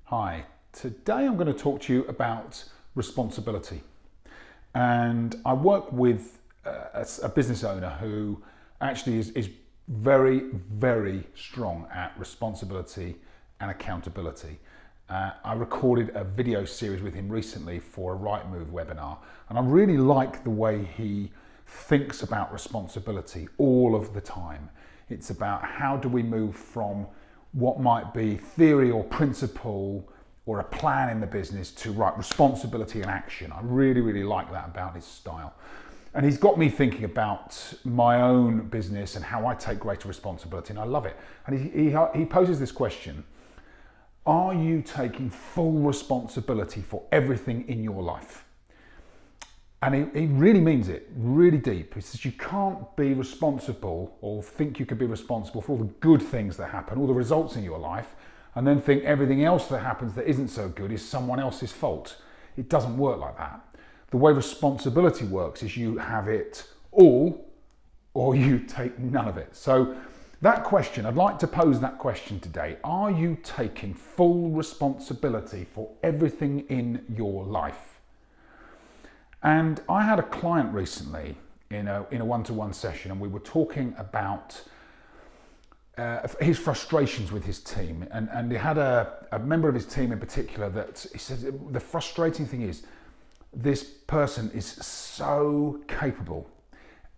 Hi, today I'm going to talk to you about responsibility. And I work with a business owner who actually is very, very strong at responsibility and accountability. I recorded a video series with him recently for a Rightmove webinar, and I really like the way he thinks about responsibility all of the time. It's about how do we move from what might be theory or principle or a plan in the business to responsibility and action. I really, really like that about his style. And he's got me thinking about my own business and how I take greater responsibility, and I love it. And he poses this question: are you taking full responsibility for everything in your life? And he really means it, really deep. He says you can't be responsible or think you could be responsible for all the good things that happen, all the results in your life, and then think everything else that happens that isn't so good is someone else's fault. It doesn't work like that. The way responsibility works is you have it all or you take none of it. So that question, I'd like to pose that question today. Are you taking full responsibility for everything in your life? And I had a client recently in a one-to-one session, and we were talking about his frustrations with his team. And he had a member of his team in particular that he said the frustrating thing is this person is so capable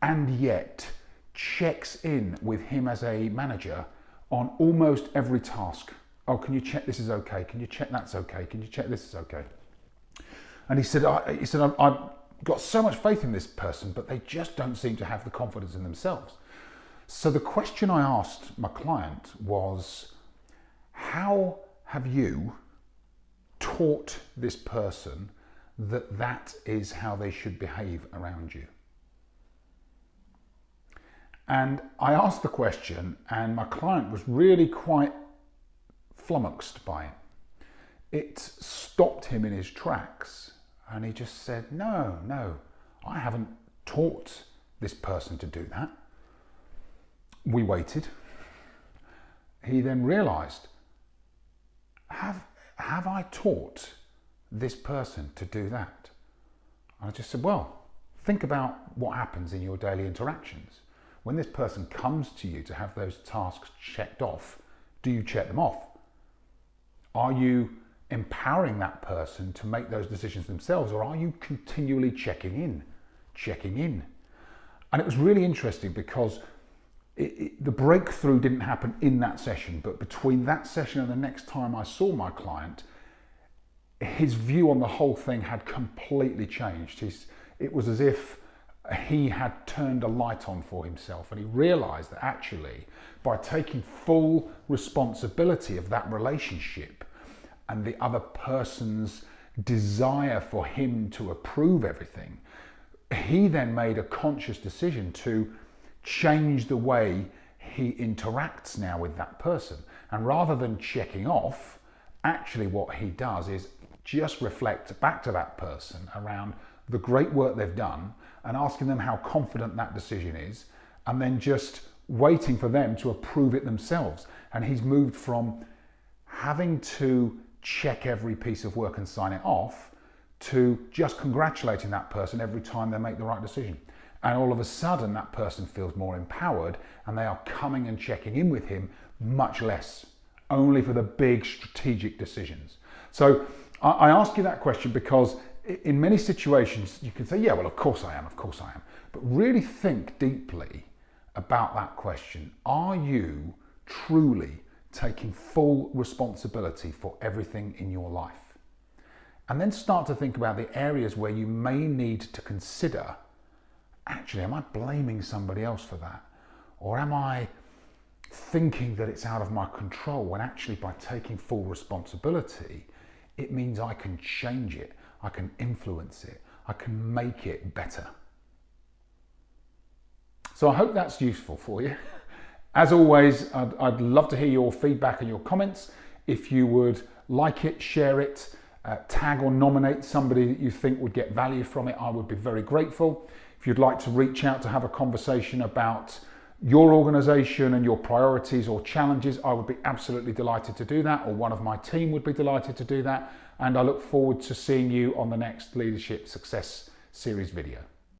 and yet checks in with him as a manager on almost every task. Oh, can you check this is okay? Can you check that's okay? Can you check this is okay? And he said, I've got so much faith in this person, but they just don't seem to have the confidence in themselves. So the question I asked my client was, how have you taught this person that that is how they should behave around you? And I asked the question, and my client was really quite flummoxed by it. It stopped him in his tracks. And he just said, no, I haven't taught this person to do that. We waited. He then realized, have I taught this person to do that? And I just said, well, think about what happens in your daily interactions. When this person comes to you to have those tasks checked off, do you check them off? Are you empowering that person to make those decisions themselves, or are you continually checking in? And it was really interesting because the breakthrough didn't happen in that session, but between that session and the next time I saw my client, his view on the whole thing had completely changed. It was as if he had turned a light on for himself, and he realized that actually by taking full responsibility of that relationship and the other person's desire for him to approve everything, he then made a conscious decision to change the way he interacts now with that person. And rather than checking off, actually what he does is just reflect back to that person around the great work they've done and asking them how confident that decision is, and then just waiting for them to approve it themselves. And he's moved from having to check every piece of work and sign it off to just congratulating that person every time they make the right decision. And all of a sudden that person feels more empowered, and they are coming and checking in with him much less, only for the big strategic decisions. So I ask you that question because in many situations you can say, yeah, well, of course I am. But really think deeply about that question. Are you truly taking full responsibility for everything in your life? And then start to think about the areas where you may need to consider, actually, am I blaming somebody else for that? Or am I thinking that it's out of my control, when actually by taking full responsibility, it means I can change it, I can influence it, I can make it better. So I hope that's useful for you. As always, I'd love to hear your feedback and your comments. If you would like it, share it, tag or nominate somebody that you think would get value from it, I would be very grateful. If you'd like to reach out to have a conversation about your organization and your priorities or challenges, I would be absolutely delighted to do that, or one of my team would be delighted to do that. And I look forward to seeing you on the next Leadership Success Series video.